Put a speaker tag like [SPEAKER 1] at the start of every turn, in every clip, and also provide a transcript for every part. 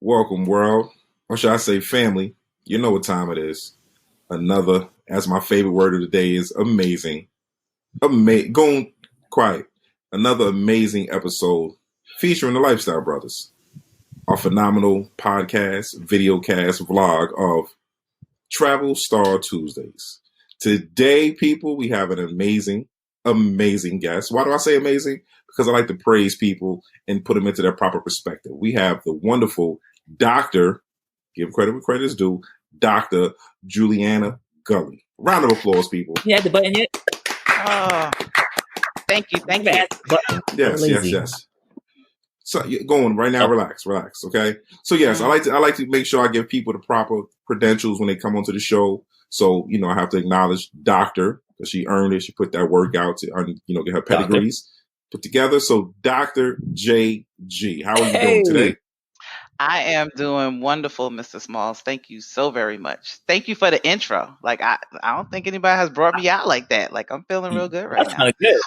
[SPEAKER 1] welcome, world. Or should I say family? You know what time it is. Another, as my favorite word of the day is amazing. Going quiet. Another amazing episode featuring the Lifestyle Brothers. Our phenomenal podcast, videocast, vlog of Travel Star Tuesdays. Today, people, we have an amazing guest. Why do I say amazing? Because I like to praise people and put them into their proper perspective. We have the wonderful Dr. Give credit where credit is due, Dr. Juliana Gully. Round of applause, people.
[SPEAKER 2] You had the button yet?
[SPEAKER 3] Oh, thank you.
[SPEAKER 1] Yes. So going right now, relax, okay? So yes, I like to make sure I give people the proper credentials when they come onto the show. So, I have to acknowledge Doctor, because she earned it. She put that work out to get her pedigrees put together. So Dr. JG, how are you doing today?
[SPEAKER 3] I am doing wonderful, Mr. Smalls. Thank you so very much. Thank you for the intro. Like I don't think anybody has brought me out like that. Like I'm feeling real good right now.
[SPEAKER 2] Good.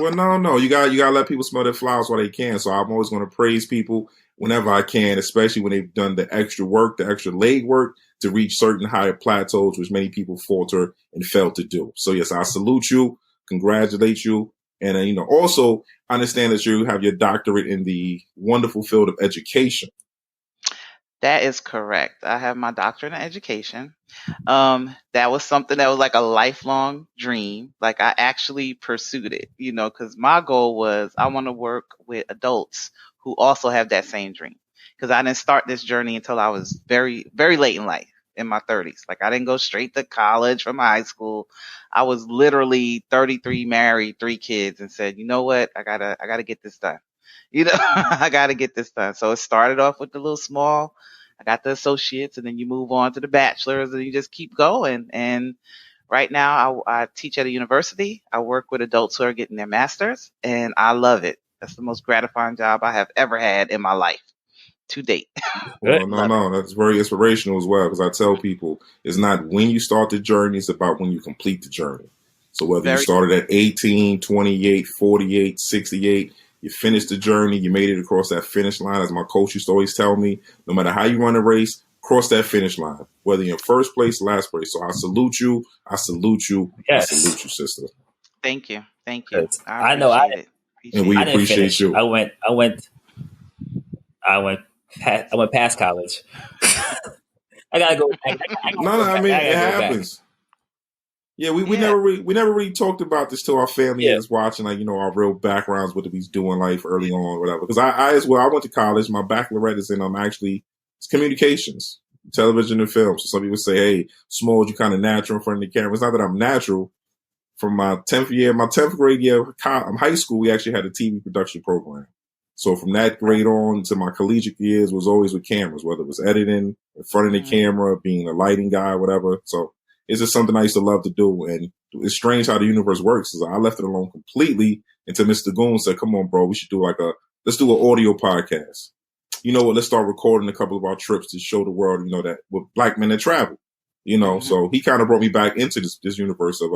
[SPEAKER 1] Well, no, you gotta let people smell their flowers while they can. So I'm always going to praise people whenever I can, especially when they've done the extra work, the extra leg work to reach certain higher plateaus, which many people falter and fail to do. So yes, I salute you, congratulate you, and also understand that you have your doctorate in the wonderful field of education.
[SPEAKER 3] That is correct. I have my doctorate in education. That was something that was like a lifelong dream. Like I actually pursued it, because my goal was I want to work with adults who also have that same dream. Because I didn't start this journey until I was very, very late in life, in my 30s. Like I didn't go straight to college from high school. I was literally 33, married, 3 kids, and said, you know what? I gotta get this done. I got to get this done. So it started off with the little small. I got the associates, and then you move on to the bachelor's, and you just keep going. And right now, I teach at a university. I work with adults who are getting their master's, and I love it. That's the most gratifying job I have ever had in my life to date.
[SPEAKER 1] Well, no, that's very inspirational as well, because I tell people it's not when you start the journey, it's about when you complete the journey. So whether you started at 18, 28, 48, 68, you finished the journey, you made it across that finish line. As my coach used to always tell me, no matter how you run a race, cross that finish line, whether you're in first place, last place. So I salute you. Yes. I salute you, sister.
[SPEAKER 3] Thank you.
[SPEAKER 2] I know.
[SPEAKER 3] And
[SPEAKER 1] we appreciate you.
[SPEAKER 2] I went past college. I gotta go.
[SPEAKER 1] It happens. Back. Yeah, we never really talked about this to our family is watching, our real backgrounds, what he's doing life early on, whatever. Because I as well, I went to college. My baccalaureate is in it's communications, television and film. So some people say, hey, Smalls, you kind of natural in front of the camera. It's not that I'm natural. From my 10th grade year of high school, we actually had a TV production program. So from that grade on to my collegiate years was always with cameras, whether it was editing, in front of the camera, being a lighting guy, whatever. So it's just something I used to love to do. And it's strange how the universe works. I left it alone completely until Mr. Goon said, come on, bro, we should do let's do an audio podcast. You know what? Let's start recording a couple of our trips to show the world, that we're black men that travel, So he kind of brought me back into this universe of,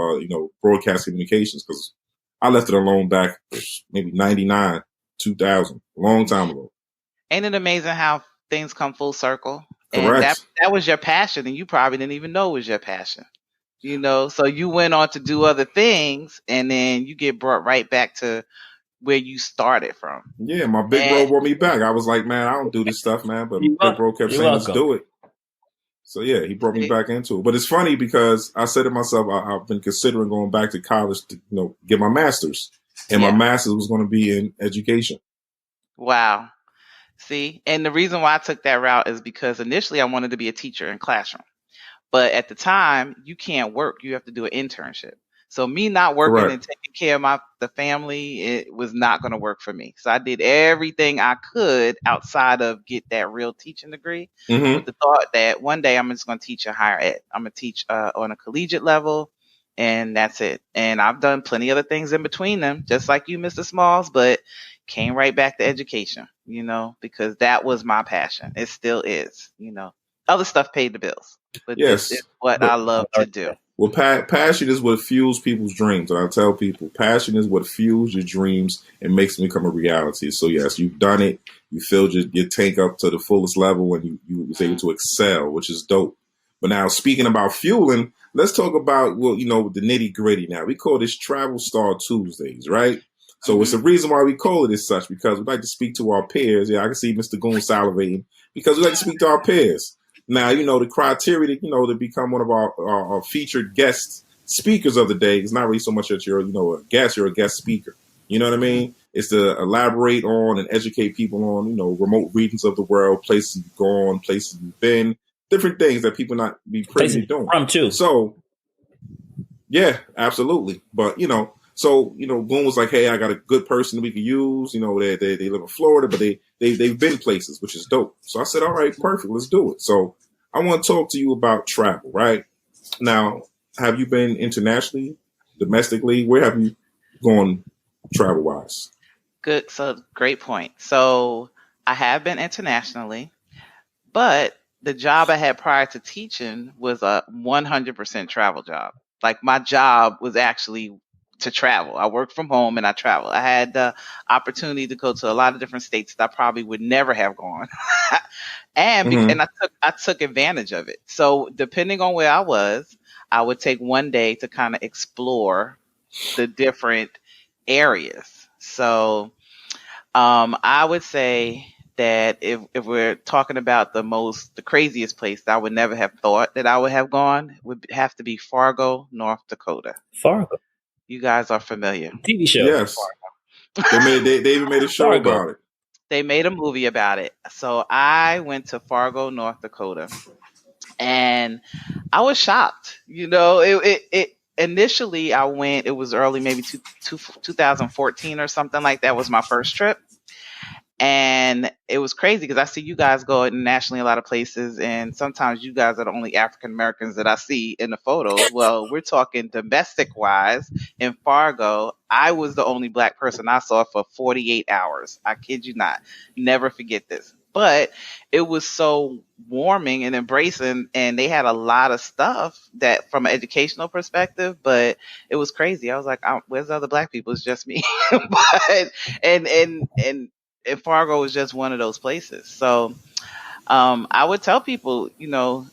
[SPEAKER 1] broadcast communications, because I left it alone back maybe 99, 2000, a long time ago.
[SPEAKER 3] Ain't it amazing how things come full circle?
[SPEAKER 1] Correct.
[SPEAKER 3] And that was your passion, and you probably didn't even know it was your passion. So you went on to do other things, and then you get brought right back to where you started from.
[SPEAKER 1] Yeah, my big bro brought me back. I was like, man, I don't do this stuff, man. But big bro kept saying, let's do it. So yeah, he brought me back into it. But it's funny because I said to myself, I've been considering going back to college to, get my master's. And my master's was going to be in education.
[SPEAKER 3] Wow. See, and the reason why I took that route is because initially I wanted to be a teacher in classroom. But at the time, you can't work. You have to do an internship. So me not working and taking care of the family, it was not going to work for me. So I did everything I could outside of get that real teaching degree with the thought that one day I'm just going to teach in higher ed. I'm going to teach on a collegiate level, and that's it. And I've done plenty of other things in between them, just like you, Mr. Smalls, but came right back to education, because that was my passion. It still is, Other stuff paid the bills, but this is what I love to do.
[SPEAKER 1] Well, passion is what fuels people's dreams. And I tell people, passion is what fuels your dreams and makes them become a reality. So, yes, you've done it. You filled your tank up to the fullest level and you was able to excel, which is dope. But now, speaking about fueling, let's talk about, well, the nitty gritty now. We call this Travel Star Tuesdays, right? So it's the reason why we call it as such, because we like to speak to our peers. Yeah, I can see Mr. Goon salivating because we like to speak to our peers. Now, the criteria to, to become one of our featured guest speakers of the day is not really so much that you're, a guest, you're a guest speaker. You know what I mean? It's to elaborate on and educate people on, remote regions of the world, places you've gone, places you've been, different things that people not be privy to doing.
[SPEAKER 2] From too.
[SPEAKER 1] So, yeah, absolutely. But, Boone was like, hey, I got a good person we can use. They live in Florida, but they've been places, which is dope. So I said, all right, perfect, let's do it. So I want to talk to you about travel, right? Now, have you been internationally, domestically? Where have you gone travel-wise?
[SPEAKER 3] Good. So great point. So I have been internationally, but the job I had prior to teaching was a 100% travel job. Like my job was actually to travel. I worked from home and I traveled. I had the opportunity to go to a lot of different states that I probably would never have gone. And I took advantage of it. So depending on where I was, I would take one day to kind of explore the different areas. So I would say that if we're talking about the craziest place that I would never have thought that I would have gone, would have to be Fargo, North Dakota.
[SPEAKER 2] Fargo.
[SPEAKER 3] You guys are familiar.
[SPEAKER 2] TV show.
[SPEAKER 1] Yes. They even made a show about it.
[SPEAKER 3] They made a movie about it. So I went to Fargo, North Dakota, and I was shocked. It initially I went, it was early, maybe 2014 or something like that was my first trip. And it was crazy because I see you guys go internationally a lot of places, and sometimes you guys are the only African Americans that I see in the photos. Well, we're talking domestic wise. In Fargo, I was the only black person I saw for 48 hours. I kid you not. Never forget this. But it was so warming and embracing, and they had a lot of stuff that from an educational perspective, but it was crazy. I was like, where's the other black people? It's just me. But and Fargo was just one of those places. So I would tell people,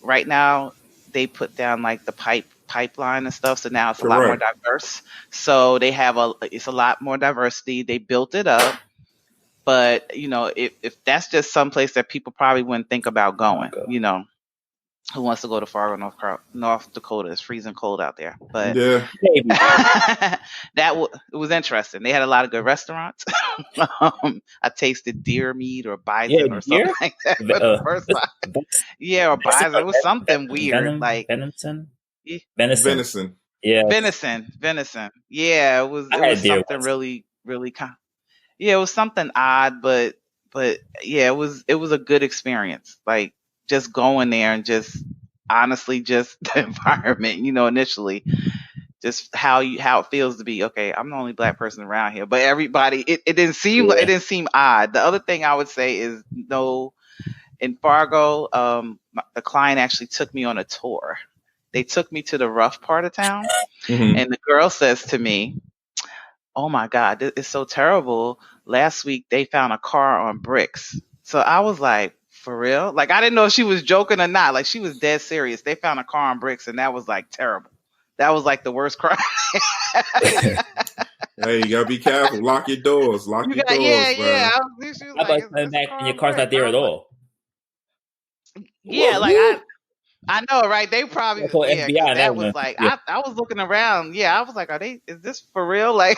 [SPEAKER 3] right now they put down like the pipeline and stuff. So now it's a lot more diverse. So they have it's a lot more diversity. They built it up. But, if that's just someplace that people probably wouldn't think about going, who wants to go to Fargo, North Dakota? It's freezing cold out there. But
[SPEAKER 1] yeah,
[SPEAKER 3] it was interesting. They had a lot of good restaurants. I tasted deer meat or bison or something like that for the first time. Yeah, or bison. It was something weird. Like
[SPEAKER 2] venison.
[SPEAKER 3] Yeah, venison. Yeah, it was something really, really kind. Yeah, it was something odd, but yeah, it was a good experience. Like just going there and just honestly just the environment, initially just how it feels to be, okay, I'm the only black person around here, but everybody, it didn't seem it didn't seem odd. The other thing I would say is in Fargo, the client actually took me on a tour. They took me to the rough part of town, and the girl says to me, oh my God, it's so terrible. Last week they found a car on bricks. So I was like, for real? Like, I didn't know if she was joking or not. Like, she was dead serious. They found a car on bricks, and that was like terrible. That was like the worst crime.
[SPEAKER 1] Hey, you gotta be careful. Lock your doors. Lock your doors.
[SPEAKER 3] Yeah.
[SPEAKER 2] She was like, coming back and your car's not there at all.
[SPEAKER 3] Yeah, like I know, right? They probably FBI, that was like I was looking around. Yeah, I was like, is this for real? Like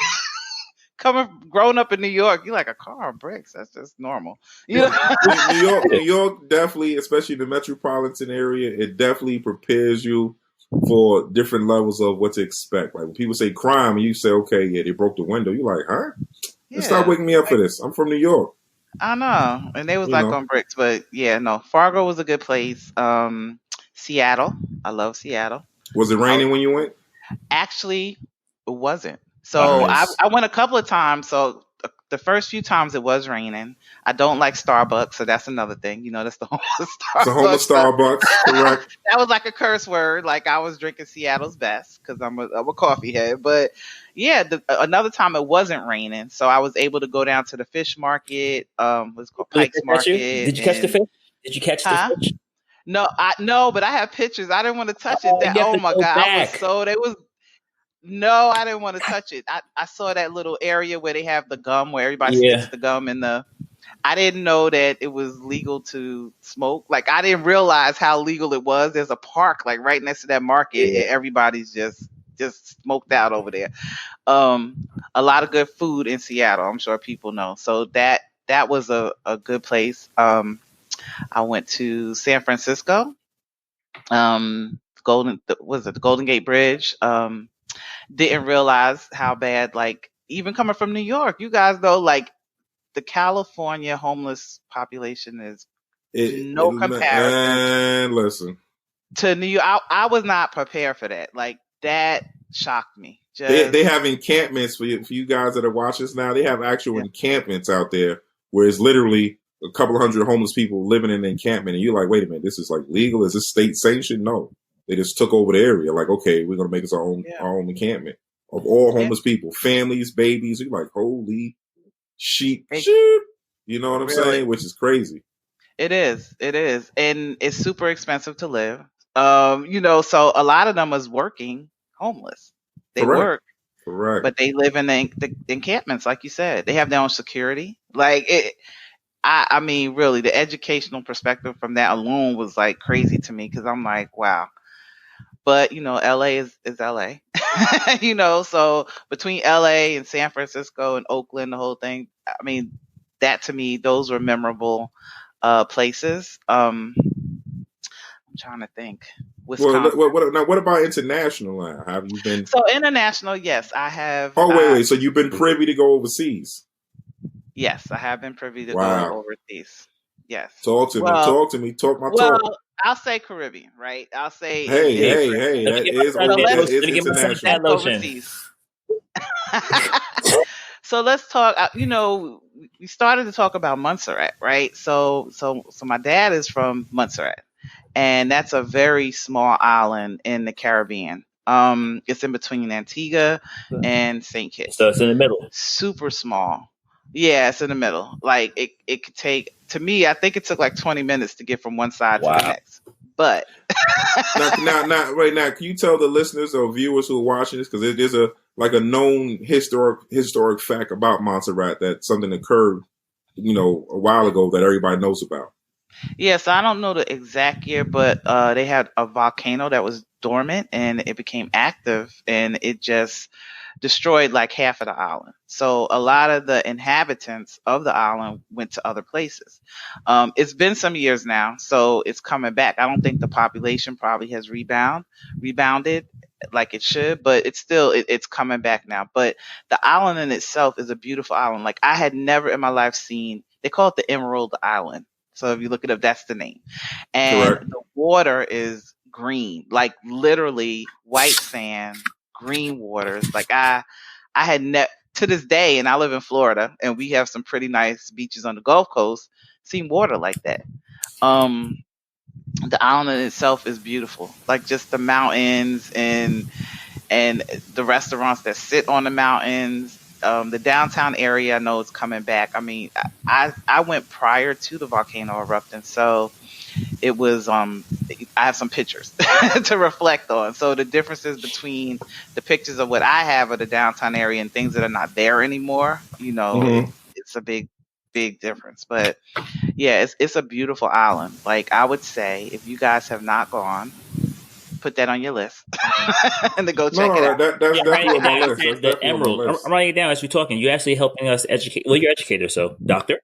[SPEAKER 3] growing up in New York, you like a car on bricks. That's just normal.
[SPEAKER 1] New York definitely, especially the metropolitan area, it definitely prepares you for different levels of what to expect. Like when people say crime and you say, okay, yeah, they broke the window, you're like, huh? Yeah, stop waking me up for this. I'm from New York.
[SPEAKER 3] I know. And they was on bricks, but yeah, no. Fargo was a good place. Seattle. I love Seattle.
[SPEAKER 1] Was it raining when you went?
[SPEAKER 3] Actually, it wasn't. So nice. I went a couple of times. So the first few times it was raining. I don't like Starbucks, so that's another thing. That's the homeless
[SPEAKER 1] It's a homeless
[SPEAKER 3] Starbucks.
[SPEAKER 1] Starbucks, correct?
[SPEAKER 3] That was like a curse word. Like I was drinking Seattle's best because I'm a coffee head. But yeah, another time it wasn't raining, so I was able to go down to the fish market. What's called Pike's Market.
[SPEAKER 2] Did you catch the fish? Did you catch the fish?
[SPEAKER 3] No, but I have pictures. I didn't want to touch it.
[SPEAKER 2] Oh my
[SPEAKER 3] God,
[SPEAKER 2] back.
[SPEAKER 3] No, I didn't want to touch it. I saw that little area where they have the gum, where everybody sticks the gum in the. I didn't know that it was legal to smoke. Like I didn't realize how legal it was. There's a park like right next to that market, and everybody's just smoked out over there. A lot of good food in Seattle. I'm sure people know. So that was a good place. I went to San Francisco. The Golden Gate Bridge. Didn't realize how bad, like even coming from New York, you guys know, like the California homeless population is no comparison.
[SPEAKER 1] And listen,
[SPEAKER 3] to New York. I was not prepared for that. Like that shocked me.
[SPEAKER 1] They have encampments for you guys that are watching us now. They have actual encampments out there where it's literally a couple of hundred homeless people living in an encampment, and you're like, wait a minute, this is like legal? Is this state sanctioned? No. They just took over the area. Like, okay, we're gonna make us our own encampment of all homeless people, families, babies. You're like, holy sheep. You know what I'm saying? Which is crazy.
[SPEAKER 3] It is, and it's super expensive to live. So a lot of them is working homeless. They work, but they live in the encampments, like you said. They have their own security. Like it. I mean, really, the educational perspective from that alone was like crazy to me because I'm like, wow. But LA is LA. So between LA and San Francisco and Oakland, the whole thing. I mean, that to me, those were memorable places. I'm trying to think.
[SPEAKER 1] Wisconsin. What about international now? Have you been?
[SPEAKER 3] So international, yes, I have.
[SPEAKER 1] Oh, wait. So you've been privy to go overseas?
[SPEAKER 3] Yes, I have been privy to go overseas. Yes.
[SPEAKER 1] Talk to me. Talk my talk.
[SPEAKER 3] I'll say Caribbean, right? I'll say.
[SPEAKER 1] Hey. That is international.
[SPEAKER 3] Overseas. So let's talk. We started to talk about Montserrat, right? So my dad is from Montserrat, and that's a very small island in the Caribbean. It's in between Antigua and St. Kitts.
[SPEAKER 2] So it's in the middle.
[SPEAKER 3] Super small. Yeah, it's in the middle. Like it could take, to me, I think it took like 20 minutes to get from one side to the next. But
[SPEAKER 1] now, right now, can you tell the listeners or viewers who are watching this, because it is a known historic fact about Montserrat, that something occurred, a while ago that everybody knows about.
[SPEAKER 3] Yeah, so I don't know the exact year, but they had a volcano that was dormant and it became active, and it just destroyed like half of the island. So a lot of the inhabitants of the island went to other places. It's been some years now, so it's coming back. I don't think the population probably has rebounded like it should, but it's still, it's coming back now. But the island in itself is a beautiful island. Like I had never in my life seen, they call it the Emerald Island. So if you look it up, that's the name. And the water is green, like literally white sand, green waters. Like I had never, to this day, and I live in Florida, and we have some pretty nice beaches on the Gulf Coast, seen water like that. The island in itself is beautiful, like just the mountains and the restaurants that sit on the mountains. The downtown area, I know it's coming back. I mean, I went prior to the volcano erupting, so it was, I have some pictures to reflect on. So the differences between the pictures of what I have of the downtown area and things that are not there anymore, it's a big difference. But yeah, it's a beautiful island. Like I would say, if you guys have not gone, put that on your list and to go check it out.
[SPEAKER 1] That's definitely on my list.
[SPEAKER 2] The Emerald. I'm writing it down as we're talking. You're actually helping us educate. Well, you're an educator, so doctor.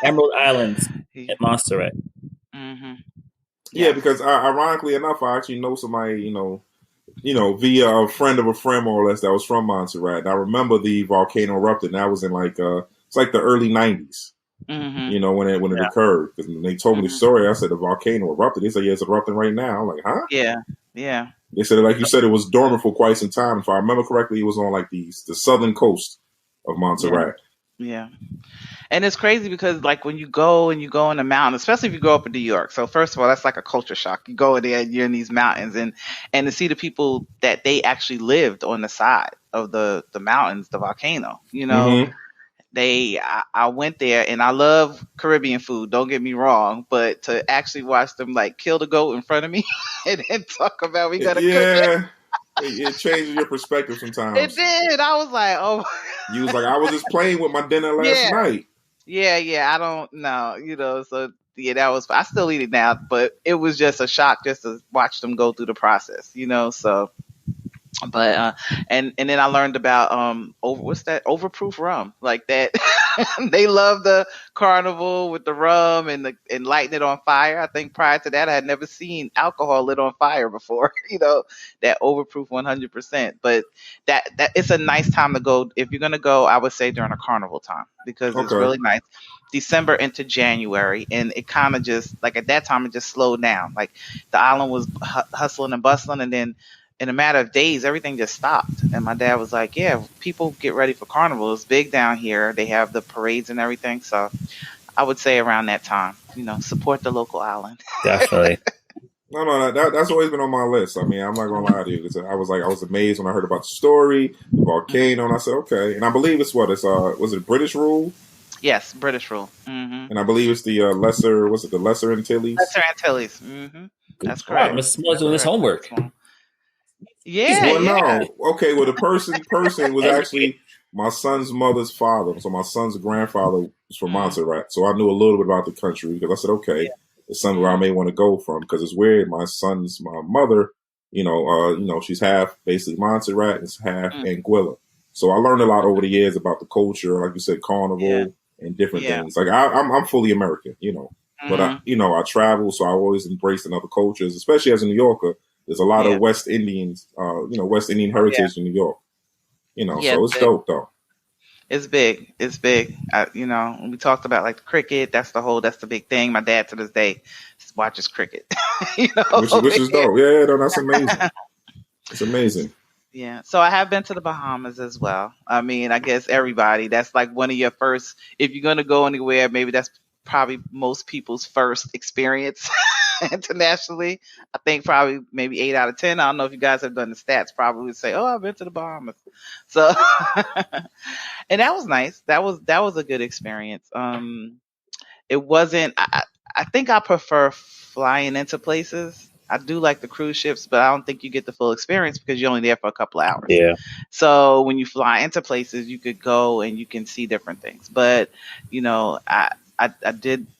[SPEAKER 2] Emerald Islands at Montserrat.
[SPEAKER 3] Mm-hmm.
[SPEAKER 1] Yeah, because ironically enough, I actually know somebody, via a friend of a friend, more or less, that was from Montserrat. And I remember the volcano erupted. And that was in it's like the early 90s.
[SPEAKER 3] Mm-hmm.
[SPEAKER 1] When it occurred. Because when they told me the story, I said the volcano erupted. They said, yeah, it's erupting right now. I'm like, huh?
[SPEAKER 3] Yeah.
[SPEAKER 1] They said, like you said, it was dormant for quite some time. If I remember correctly, it was on like the southern coast of Montserrat.
[SPEAKER 3] Yeah. And it's crazy because like when you go in the mountains, especially if you grow up in New York. So first of all, that's like a culture shock. You go in there and you're in these mountains and to see the people that they actually lived on the side of the mountains, the volcano,
[SPEAKER 1] Mm-hmm.
[SPEAKER 3] I went there and I love Caribbean food. Don't get me wrong, but to actually watch them like kill the goat in front of me and then talk about we gotta cook it.
[SPEAKER 1] Yeah. It changes your perspective sometimes.
[SPEAKER 3] It did. I was like, oh.
[SPEAKER 1] You was like, I was just playing with my dinner last
[SPEAKER 3] Yeah.
[SPEAKER 1] night.
[SPEAKER 3] Yeah. I don't know, so yeah, that was, I still eat it now, but it was just a shock just to watch them go through the process, so. But and then I learned about what's that, overproof rum, like that. They love the carnival with the rum and lighting it on fire. I think prior to that I had never seen alcohol lit on fire before. That overproof 100%. But that it's a nice time to go. If you're gonna go, I would say during a carnival time because it's really nice. December into January, and it kind of just like at that time it just slowed down. Like the island was hustling and bustling, and then in a matter of days, everything just stopped. And my dad was like, yeah, people get ready for carnival. It's big down here. They have the parades and everything. So I would say around that time, support the local island.
[SPEAKER 2] Definitely.
[SPEAKER 1] No, that's always been on my list. I mean, I'm not gonna lie to you. I was amazed when I heard about the story, the volcano, and I said, okay. And I believe it's was it British rule?
[SPEAKER 3] Yes, British rule. Mm-hmm.
[SPEAKER 1] And I believe it's the Lesser Antilles?
[SPEAKER 3] Lesser Antilles. Mm-hmm. That's correct.
[SPEAKER 2] Mr.Smalls doing his homework.
[SPEAKER 3] Yeah.
[SPEAKER 1] Well, no. Okay. Well, the person was actually my son's mother's father. So my son's grandfather was from Montserrat. So I knew a little bit about the country because I said, okay, it's somewhere I may want to go from because it's weird. My mother, she's half basically Montserrat and half Anguilla. So I learned a lot over the years about the culture, like you said, carnival and different things. Like I'm fully American, but I travel, so I always embraced other cultures, especially as a New Yorker. There's a lot of West Indians, West Indian heritage in New York. So it's dope though.
[SPEAKER 3] It's big. It's big. When we talked about like the cricket, that's the big thing. My dad to this day watches cricket.
[SPEAKER 1] Which is dope. Yeah, no, that's amazing. It's amazing.
[SPEAKER 3] Yeah. So I have been to the Bahamas as well. I mean, I guess everybody, that's like one of your first, if you're going to go anywhere, maybe that's probably most people's first experience internationally. I think probably maybe 8 out of 10. I don't know if you guys have done the stats, probably would say, oh, I've been to the Bahamas. So, and that was nice. That was a good experience. It wasn't, I think I prefer flying into places. I do like the cruise ships, but I don't think you get the full experience because you're only there for a couple of hours.
[SPEAKER 2] Yeah.
[SPEAKER 3] So when you fly into places, you could go and you can see different things. But,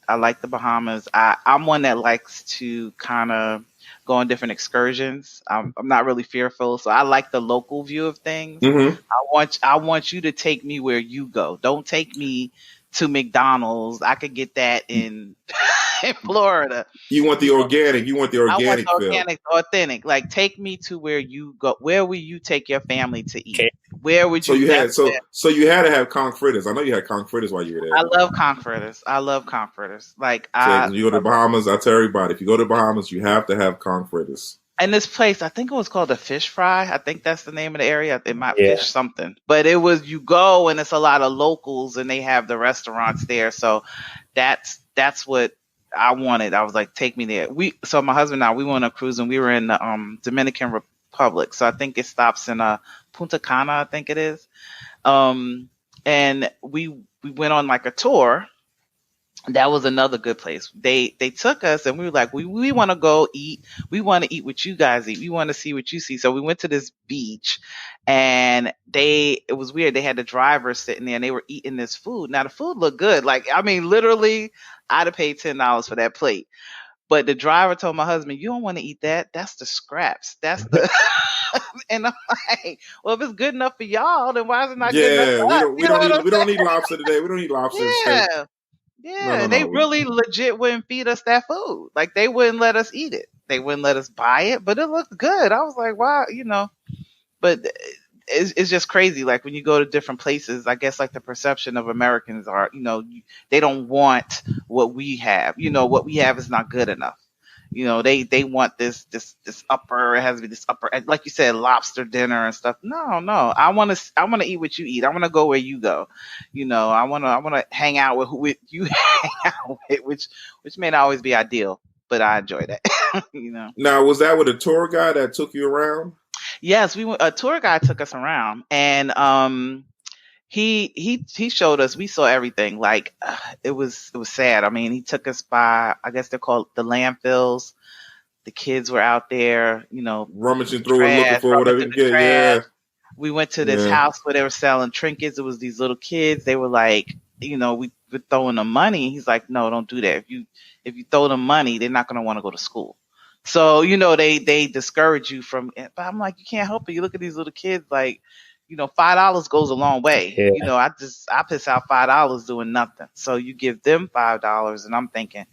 [SPEAKER 3] I like the Bahamas. I'm one that likes to kind of go on different excursions. I'm not really fearful. So I like the local view of things.
[SPEAKER 1] Mm-hmm.
[SPEAKER 3] I want you to take me where you go. Don't take me to McDonald's. I could get that in Florida.
[SPEAKER 1] You want the organic. You want the organic.
[SPEAKER 3] I want the organic, authentic. Like, take me to where you go. Where will you take your family to eat? Okay. Where would you?
[SPEAKER 1] So you had to have conch fritters. I know you had conch fritters while you were there.
[SPEAKER 3] I love conch fritters. Like,
[SPEAKER 1] you go to the Bahamas. I tell everybody, if you go to the Bahamas, you have to have conch fritters.
[SPEAKER 3] And this place, I think it was called the Fish Fry. I think that's the name of the area. It might fish something, but it was, you go and it's a lot of locals and they have the restaurants there. So that's what I wanted. I was like, take me there. So my husband and I, we went on a cruise and we were in the Dominican Republic. So I think it stops in Punta Cana, I think it is. And we went on like a tour. That was another good place. They took us and we were like, we want to go eat. We want to eat what you guys eat. We want to see what you see. So we went to this beach and it was weird. They had the driver sitting there and they were eating this food. Now the food looked good. Like, I mean, literally I'd have paid $10 for that plate. But the driver told my husband, you don't want to eat that. That's the scraps. That's the, and I'm like, well, if it's good enough for y'all, then why is it not good enough for us?
[SPEAKER 1] We don't need lobster today. We don't need lobster
[SPEAKER 3] yeah.
[SPEAKER 1] steak.
[SPEAKER 3] Yeah, no, they really legit wouldn't feed us that food. Like, they wouldn't let us eat it. They wouldn't let us buy it, but it looked good. I was like, wow, but it's just crazy. Like, when you go to different places, I guess like the perception of Americans are, they don't want what we have. What we have is not good enough. They want this upper, it has to be this upper, like you said, lobster dinner and stuff. No, I want to eat what you eat. I want to go where you go. I want to hang out with who you hang out with, which may not always be ideal, but I enjoy that.
[SPEAKER 1] Now, was that with a tour guide that took you around?
[SPEAKER 3] Yes, a tour guide took us around, and he showed us. We saw everything. Like it was sad. I mean, he took us by, I guess they're called the landfills. The kids were out there,
[SPEAKER 1] rummaging through and looking for whatever you get. Yeah.
[SPEAKER 3] We went to this house where they were selling trinkets. It was these little kids. They were like, we were throwing them money. He's like, no, don't do that. If you throw them money, they're not going to want to go to school. So, they discourage you from, but I'm like, you can't help it. You look at these little kids, like, $5 goes a long way.
[SPEAKER 2] Yeah.
[SPEAKER 3] I piss out $5 doing nothing. So you give them $5, and I'm thinking,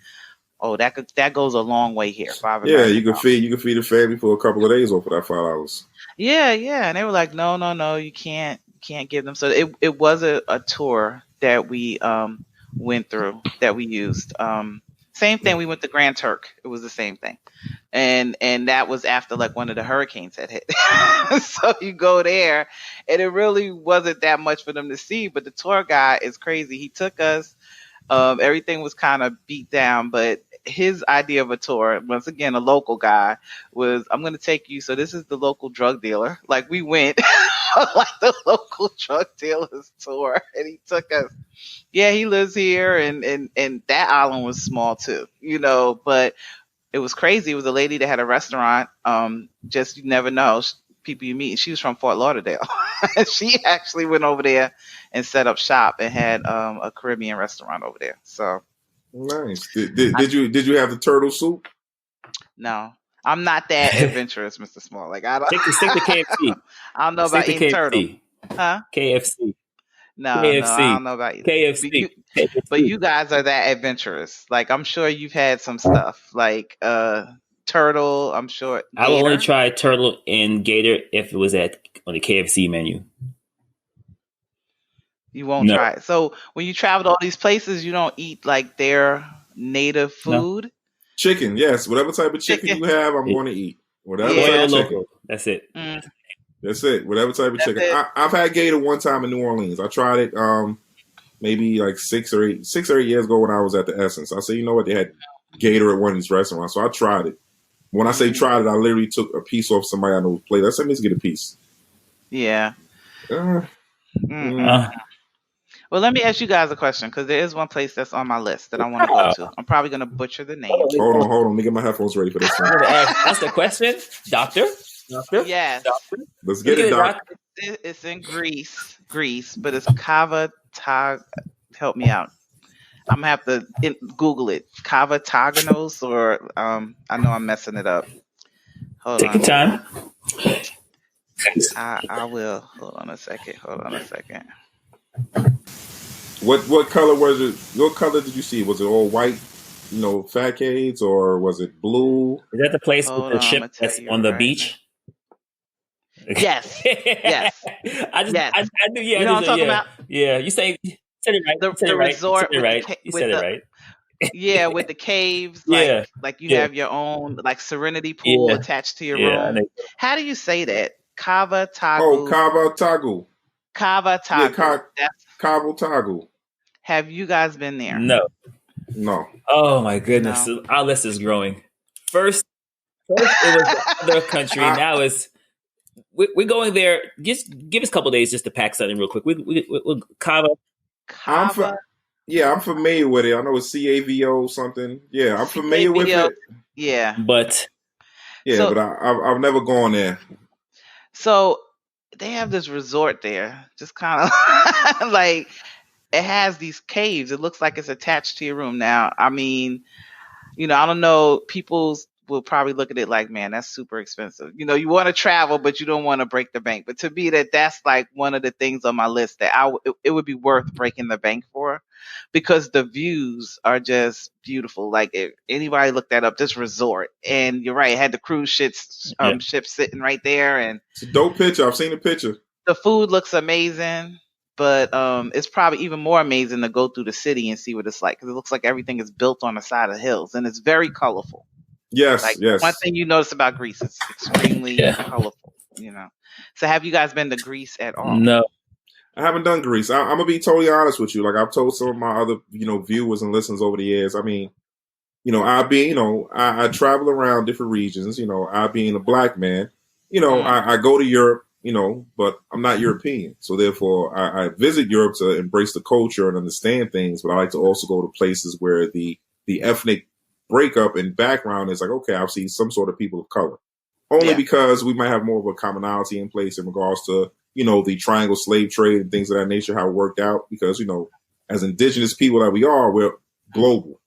[SPEAKER 3] oh, that goes a long way here.
[SPEAKER 1] Yeah, you can feed a family for a couple of days off of that $5.
[SPEAKER 3] Yeah, and they were like, no, you can't give them. So it was a tour that we went through, that we used. Same thing. We went to Grand Turk. It was the same thing, and that was after like one of the hurricanes had hit. So you go there, and it really wasn't that much for them to see. But the tour guide is crazy. He took us. Everything was kind of beat down, but his idea of a tour, once again, a local guy, was, I'm going to take you. So this is the local drug dealer. Like we went like the local drug dealer's tour, and he took us. Yeah, he lives here, and that island was small too, but it was crazy. It was a lady that had a restaurant. Just, you never know, people you meet. She was from Fort Lauderdale. She actually went over there and set up shop and had a Caribbean restaurant over there. So
[SPEAKER 1] nice. Did you have the turtle soup?
[SPEAKER 3] No, I'm not that adventurous, Mr. Small. Like I don't
[SPEAKER 2] stick to KFC.
[SPEAKER 3] I don't know about eating turtle. Huh?
[SPEAKER 2] KFC.
[SPEAKER 3] No,
[SPEAKER 2] KFC.
[SPEAKER 3] I don't know about you.
[SPEAKER 2] KFC.
[SPEAKER 3] But you guys are that adventurous. Like I'm sure you've had some stuff like turtle. I'm sure.
[SPEAKER 2] I will only try turtle and gator if it was on the KFC menu.
[SPEAKER 3] You won't try it. So when you travel to all these places, you don't eat like their native food.
[SPEAKER 1] No. Chicken, yes. Whatever type of chicken you have, I'm going to eat. Whatever type of chicken.
[SPEAKER 2] That's it.
[SPEAKER 1] That's it. Whatever type of chicken. I've had gator one time in New Orleans. I tried it maybe like 6 or 8 years ago when I was at the Essence. I said, you know what? They had gator at one of these restaurants. So I tried it. When I say tried it, I literally took a piece off somebody I know's plate. I said, let's get a piece.
[SPEAKER 3] Yeah. Well, let me ask you guys a question, because there is one place that's on my list that I want to go to. I'm probably going to butcher the name.
[SPEAKER 1] Hold on. Let me get my headphones ready for this one.
[SPEAKER 2] That's the question, Doctor?
[SPEAKER 3] Yes.
[SPEAKER 1] Doctor? Let's get it, Doctor.
[SPEAKER 3] It's in Greece, but it's Kava Tag. Help me out. I'm going to have to Google it. Kava Taganos, or I know I'm messing it up. Hold on.
[SPEAKER 2] Take your time.
[SPEAKER 3] I will. Hold on a second.
[SPEAKER 1] What color was it? What color did you see? Was it all white, facades, or was it blue?
[SPEAKER 2] Is that the place with the ship that's on the beach?
[SPEAKER 3] Yes. Yes.
[SPEAKER 2] I knew. Yeah,
[SPEAKER 3] you know what I'm talking about?
[SPEAKER 2] Yeah, you said it right.
[SPEAKER 3] The resort.
[SPEAKER 2] You said it right.
[SPEAKER 3] Yeah, with the caves, like you have your own like serenity pool attached to your room. How do you say that? Kava Tagu.
[SPEAKER 1] Oh, Kava Tagu.
[SPEAKER 3] Kava Tagu.
[SPEAKER 1] Yeah, Kava Tagu.
[SPEAKER 3] Have you guys been there?
[SPEAKER 1] No.
[SPEAKER 2] Oh my goodness, our list is growing. First it was another country. Now we're going there. Just give us a couple of days just to pack something real quick. We'll Kava.
[SPEAKER 1] I'm familiar with it. I know it's CAVO something. Yeah, I'm familiar with it.
[SPEAKER 3] Yeah,
[SPEAKER 2] but
[SPEAKER 1] I've never gone there.
[SPEAKER 3] So they have this resort there, just kind of like it has these caves. It looks like it's attached to your room. Now, I mean, I don't know. People will probably look at it like, man, that's super expensive. You want to travel, but you don't want to break the bank. But to me, that's like one of the things on my list that it would be worth breaking the bank for, because the views are just beautiful. Like if anybody looked that up, this resort, and you're right, it had the cruise ship sitting right there, and
[SPEAKER 1] it's a dope picture. I've seen the picture.
[SPEAKER 3] The food looks amazing. But it's probably even more amazing to go through the city and see what it's like, because it looks like everything is built on the side of hills, and it's very colorful.
[SPEAKER 1] Yes,
[SPEAKER 3] Like
[SPEAKER 1] yes.
[SPEAKER 3] one thing you notice about Greece, it's extremely colorful. So have you guys been to Greece at all?
[SPEAKER 2] No.
[SPEAKER 1] I haven't done Greece. I'm gonna be totally honest with you. Like I've told some of my other, viewers and listeners over the years. I mean, I travel around different regions. I being a black man, I go to Europe, but I'm not European. So therefore, I visit Europe to embrace the culture and understand things. But I like to also go to places where the ethnic breakup and background is like, okay, I've seen some sort of people of color. Only because we might have more of a commonality in place in regards to, the triangle slave trade and things of that nature, how it worked out. Because, as indigenous people that we are, we're global.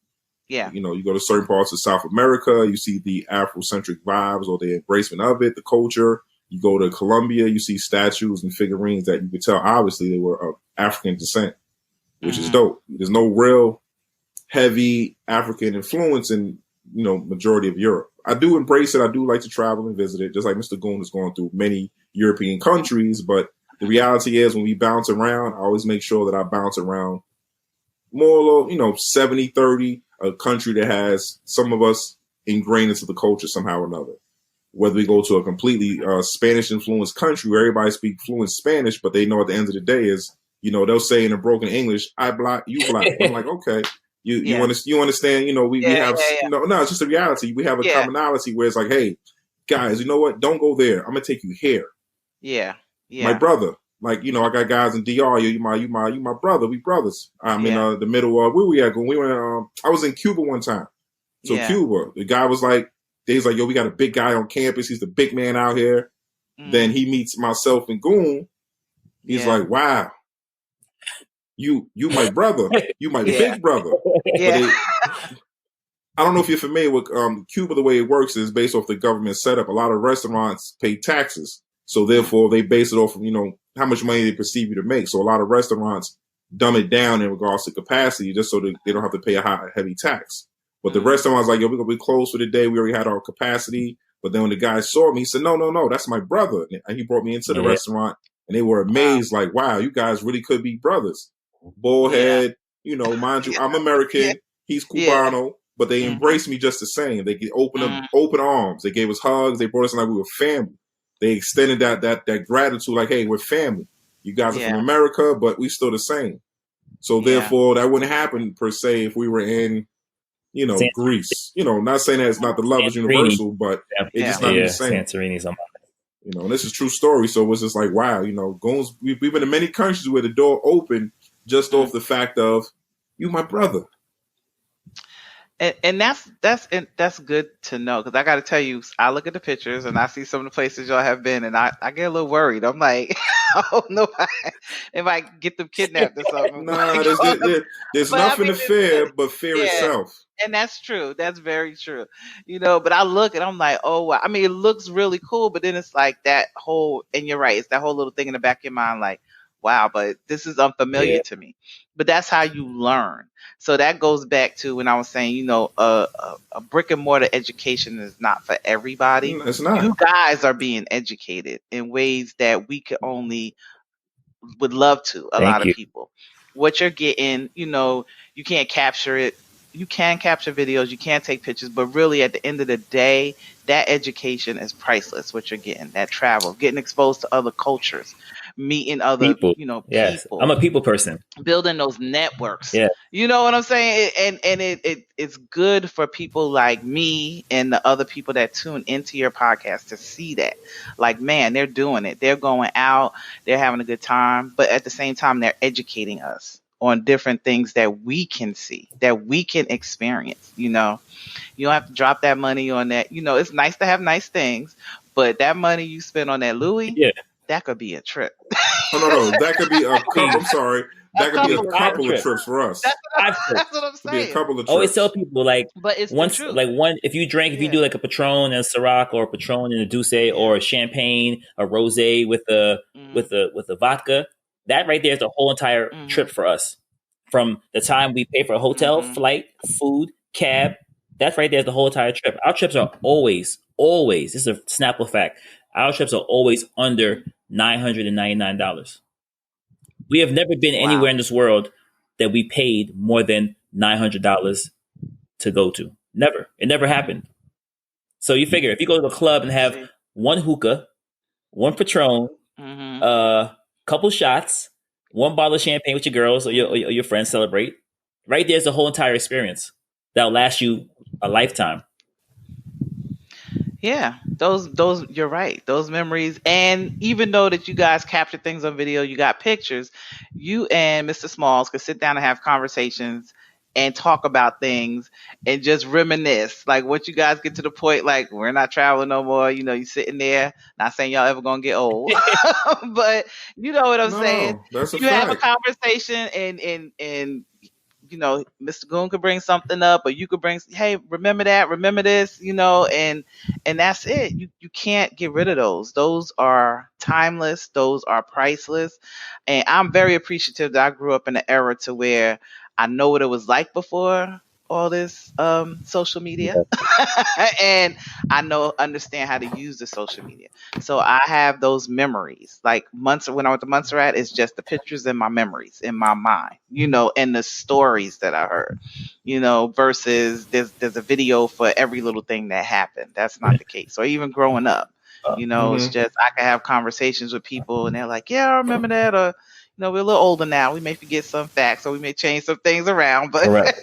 [SPEAKER 3] Yeah.
[SPEAKER 1] You go to certain parts of South America, you see the Afrocentric vibes or the embracement of it, the culture. You go to Colombia, you see statues and figurines that you could tell, obviously, they were of African descent, which is dope. There's no real heavy African influence in, majority of Europe. I do embrace it. I do like to travel and visit it, just like Mr. Goon is going through many European countries. But the reality is when we bounce around, I always make sure that I bounce around more, 70-30, a country that has some of us ingrained into the culture somehow or another. Whether we go to a completely Spanish-influenced country where everybody speaks fluent Spanish, but they know at the end of the day is, they'll say in a broken English, I black, you black. I'm like, okay. You understand, we have, no, it's just a reality. We have a commonality where it's like, hey, guys, you know what? Don't go there. I'm going to take you here.
[SPEAKER 3] Yeah.
[SPEAKER 1] My brother. Like, I got guys in DR. You my brother. We brothers. I'm in the middle of, where we at? When we went, I was in Cuba one time. So Cuba, the guy was like, he's like, yo, we got a big guy on campus. He's the big man out here. Then he meets myself and Goon. He's like, wow. You my brother. You my big brother.
[SPEAKER 3] Yeah.
[SPEAKER 1] I don't know if you're familiar with Cuba. The way it works is based off the government setup. A lot of restaurants pay taxes. So therefore, they base it off of, how much money they perceive you to make. So a lot of restaurants dumb it down in regards to capacity just so that they don't have to pay a heavy tax. But the restaurant's like, yo, we're going to be closed for the day. We already had our capacity. But then when the guy saw me, he said, no, that's my brother. And he brought me into the restaurant. And they were amazed, like, wow, you guys really could be brothers. Bullhead, mind you, I'm American. He's Cubano. But they embraced me just the same. They open arms. They gave us hugs. They brought us in like we were family. They extended that gratitude, like, hey, we're family. You guys are from America, but we still the same. So therefore, that wouldn't happen per se if we were in, Greece. Not saying that it's not the love is universal, but it's just not the same.
[SPEAKER 2] Santorini's on my
[SPEAKER 1] and this is true story. So it was just like, wow, Goons, we've been in many countries where the door opened just off the fact of you, my brother.
[SPEAKER 3] And that's good to know, because I got to tell you, I look at the pictures and I see some of the places y'all have been, and I get a little worried. I'm like, I don't know if I get them kidnapped or something.
[SPEAKER 1] Nah, there's nothing to fear but fear itself.
[SPEAKER 3] And that's true. That's very true. But I look and I'm like, oh, wow. I mean, it looks really cool, but then it's like that whole, and you're right, it's that whole little thing in the back of your mind, like, wow, but this is unfamiliar to me. But that's how you learn. So that goes back to when I was saying, a brick and mortar education is not for everybody.
[SPEAKER 1] It's not.
[SPEAKER 3] You guys are being educated in ways that we could only would love to. A lot of people. What you're getting, you can't capture it. You can capture videos, you can take pictures, but really at the end of the day, that education is priceless. What you're getting, that travel, getting exposed to other cultures, meeting other
[SPEAKER 2] people.
[SPEAKER 3] people.
[SPEAKER 2] I'm a people person.
[SPEAKER 3] Building those networks.
[SPEAKER 2] Yeah.
[SPEAKER 3] You know what I'm saying? And it's good for people like me and the other people that tune into your podcast to see that. Like, man, they're doing it. They're going out, they're having a good time, but at the same time, they're educating us on different things that we can see, that we can experience. You don't have to drop that money on that. It's nice to have nice things, but that money you spend on that Louis, that could be a trip.
[SPEAKER 1] Oh, no, that could be a couple. I'm sorry. That could be a couple of trips for us.
[SPEAKER 3] That's what I'm saying.
[SPEAKER 1] Could be a couple of trips.
[SPEAKER 2] Always tell people, like,
[SPEAKER 3] but it's
[SPEAKER 2] once, like, one, if you drink, if you do like a Patron and a Ciroc, or a Patron and a Douce, or a champagne, a rosé with a vodka, that right there is the whole entire trip for us. From the time we pay for a hotel, flight, food, cab, that's right there is the whole entire trip. Our trips are always, this is a Snapple fact, our trips are always under $999. We have never been anywhere in this world that we paid more than $900 to go to. Never. It never happened. So you figure if you go to the club and have one hookah, one Patron, couple shots, one bottle of champagne with your girls or your friends celebrate, right there's the whole entire experience that'll last you a lifetime.
[SPEAKER 3] Yeah, those you're right. Those memories, and even though that you guys captured things on video, you got pictures, you and Mr. Smalls could sit down and have conversations and talk about things and just reminisce. Like once you guys get to the point, like we're not traveling no more, you know, you sitting there, not saying y'all ever gonna get old, but you know what I'm saying.
[SPEAKER 1] That's a
[SPEAKER 3] you
[SPEAKER 1] fact.
[SPEAKER 3] have a conversation and you know, Mr. Goon could bring something up, or you could bring, hey, remember that, remember this, you know, and that's it. You can't get rid of those. Those are timeless. Those are priceless. And I'm very appreciative that I grew up in an era to where I know what it was like before all this social media, and I understand how to use the social media. So I have those memories. Like when I went to Montserrat, it's just the pictures and my memories in my mind, you know, and the stories that I heard, you know, versus there's a video for every little thing that happened. That's not the case. Or even growing up, you know, it's just I can have conversations with people and they're like, yeah, I remember that, or you know, we're a little older now. We may forget some facts or we may change some things around, but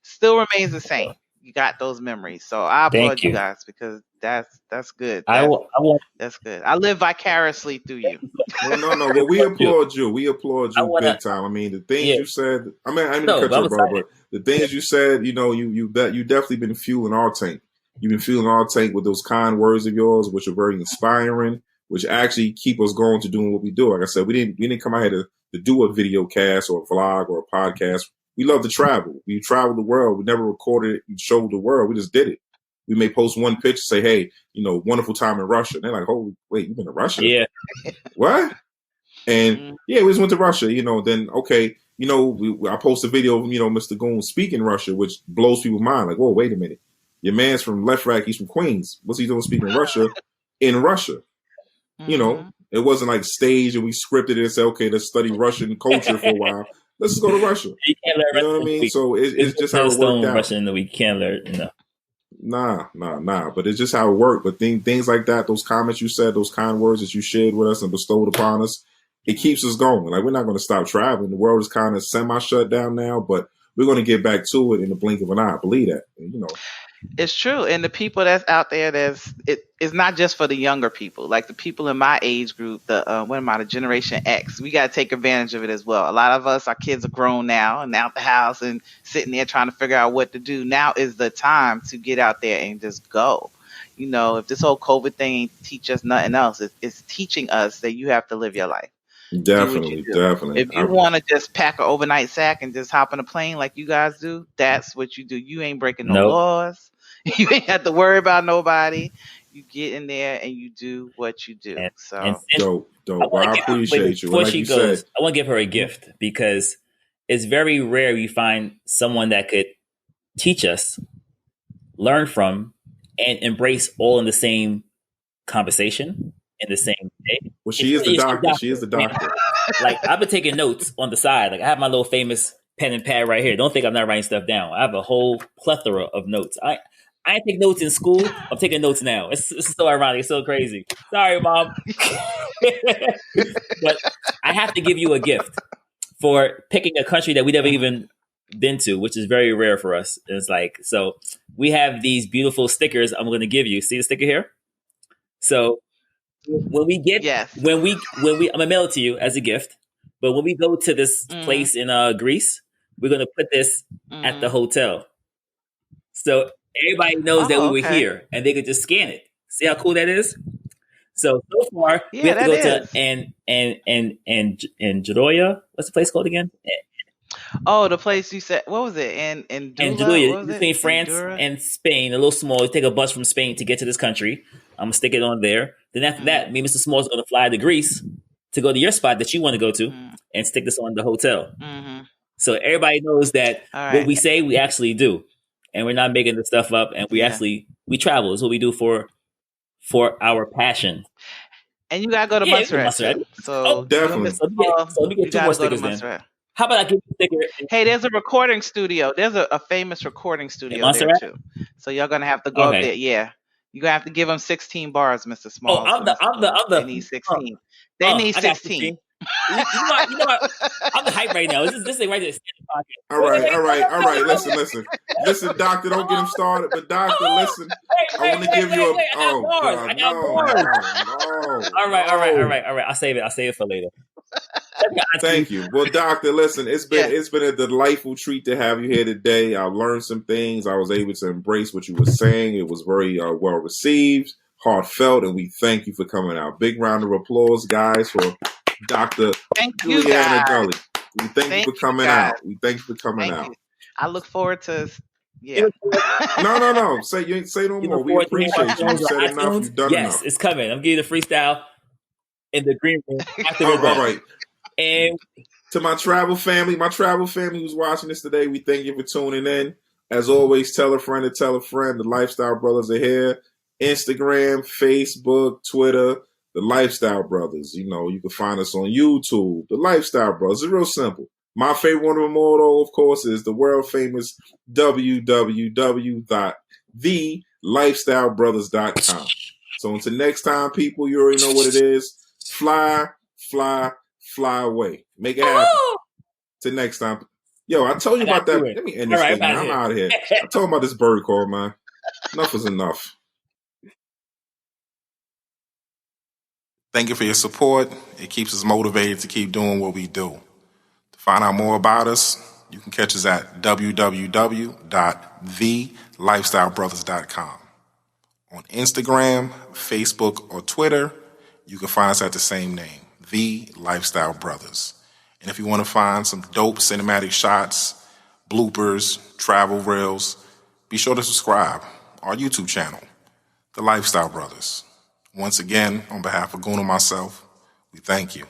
[SPEAKER 3] still remains the same. You got those memories. So I applaud you guys because that's good. That's good. I live vicariously through you.
[SPEAKER 1] No, but we applaud you. We applaud you big time. I mean, the things you said. I mean, I didn't cut you, bro, but the things you said, you know, you definitely been fueling our tank. You've been fueling our tank with those kind words of yours, which are very inspiring, which actually keep us going to doing what we do. Like I said, we didn't come out here to do a video cast or a vlog or a podcast. We love to travel. We traveled the world. We never recorded it and showed the world. We just did it. We may post one picture, say, hey, you know, wonderful time in Russia. And they're like, oh, wait, you've been to Russia?
[SPEAKER 2] Yeah.
[SPEAKER 1] What? And we just went to Russia, you know, then, okay, you know, I post a video of, you know, Mr. Goon speaking Russia, which blows people's mind. Like, whoa, wait a minute. Your man's from Left Rack. He's from Queens. What's he doing speaking Russia in Russia? You know, it wasn't like staged and we scripted it and said, okay, let's study Russian culture for a while. Let's just go to Russia. You know what I mean? So it's just how it worked out.
[SPEAKER 2] Russian we can't learn, you know.
[SPEAKER 1] Nah. But it's just how it worked. But things like that, those comments you said, those kind words that you shared with us and bestowed upon us, it keeps us going. Like, we're not going to stop traveling. The world is kind of semi-shut down now, but we're going to get back to it in the blink of an eye. I believe that. And, you know.
[SPEAKER 3] It's true. And the people that's out there, it's not just for the younger people. Like the people in my age group, the Generation X, we got to take advantage of it as well. A lot of us, our kids are grown now and out the house and sitting there trying to figure out what to do. Now is the time to get out there and just go. You know, if this whole COVID thing ain't teach us nothing else, it's teaching us that you have to live your life.
[SPEAKER 1] Definitely.
[SPEAKER 3] If you want to just pack an overnight sack and just hop on a plane like you guys do, that's what you do. You ain't breaking no laws. You ain't have to worry about nobody. You get in there and you do what you do.
[SPEAKER 1] Dope. I appreciate you.
[SPEAKER 2] Before she goes, I want to give her a gift because it's very rare you find someone that could teach us, learn from, and embrace all in the same conversation in the same day.
[SPEAKER 1] Well, she is the doctor. She is the doctor.
[SPEAKER 2] Like, I've been taking notes on the side. Like, I have my little famous pen and pad right here. Don't think I'm not writing stuff down. I have a whole plethora of notes. I didn't take notes in school. I'm taking notes now. It's so ironic. It's so crazy. Sorry, Mom. But I have to give you a gift for picking a country that we never even been to, which is very rare for us. It's like, so we have these beautiful stickers I'm going to give you. See the sticker here? So when we get, when we, I'm going to mail it to you as a gift. But when we go to this place in Greece, we're going to put this at the hotel. So everybody knows that we were here, and they could just scan it. See how cool that is? So far, we have to go to Androya. What's the place called again?
[SPEAKER 3] Oh, the place you said. What was it?
[SPEAKER 2] Androya, between France and Spain. A little small. You take a bus from Spain to get to this country. I'm gonna stick it on there. Then after that, me and Mr. Smalls are gonna fly to Greece to go to your spot that you want to go to, and stick this on the hotel. So everybody knows that what we say, we actually do. And we're not making this stuff up, and we travel. It's what we do for our passion.
[SPEAKER 3] And you gotta go to Montserrat. So
[SPEAKER 1] definitely.
[SPEAKER 2] So let me get two more stickers then. How about I give you a sticker?
[SPEAKER 3] Hey, there's a recording studio. There's a famous recording studio there too. So y'all gonna have to go up there. Yeah, You're gonna have to give them 16 bars, Mr.
[SPEAKER 2] Oh,
[SPEAKER 3] Smalls.
[SPEAKER 2] I'm the.
[SPEAKER 3] They need 16. They need
[SPEAKER 2] I got
[SPEAKER 3] 16.
[SPEAKER 2] you know what? I'm the hype right now. This thing right there.
[SPEAKER 1] All right. Listen, doctor, don't get him started. But doctor, listen, I want to give you a. Oh God, no.
[SPEAKER 2] All right. I'll save it for later.
[SPEAKER 1] Thank you. Well, doctor, listen, it's been a delightful treat to have you here today. I've learned some things. I was able to embrace what you were saying. It was very well received, heartfelt, and we thank you for coming out. Big round of applause, guys, for Dr. Juliana Gully. We thank you for coming out. We thank you for coming out.
[SPEAKER 3] I look forward to. Yeah.
[SPEAKER 1] No. Say no more. We appreciate you. You said enough. You've done enough.
[SPEAKER 2] Yes, it's coming. I'm giving a freestyle in the green room.
[SPEAKER 1] All right.
[SPEAKER 2] And
[SPEAKER 1] to my travel family who's watching this today, we thank you for tuning in. As always, tell a friend to tell a friend. The Lifestyle Brothers are here. Instagram, Facebook, Twitter, The Lifestyle Brothers. You know, you can find us on YouTube. The Lifestyle Brothers. It's real simple. My favorite one of them all, though, of course, is the world famous www.TheLifestyleBrothers.com. So until next time, people, you already know what it is. Fly away. Make it happen. Till next time. Yo, I told you about that. Let me end this thing, man. I'm out of here. I told him about this bird call, man. Enough is enough. Thank you for your support. It keeps us motivated to keep doing what we do. To find out more about us, you can catch us at www.TheLifestyleBrothers.com. On Instagram, Facebook, or Twitter, you can find us at the same name, The Lifestyle Brothers. And if you want to find some dope cinematic shots, bloopers, travel reels, be sure to subscribe to our YouTube channel, The Lifestyle Brothers. Once again, on behalf of Goon and myself, we thank you.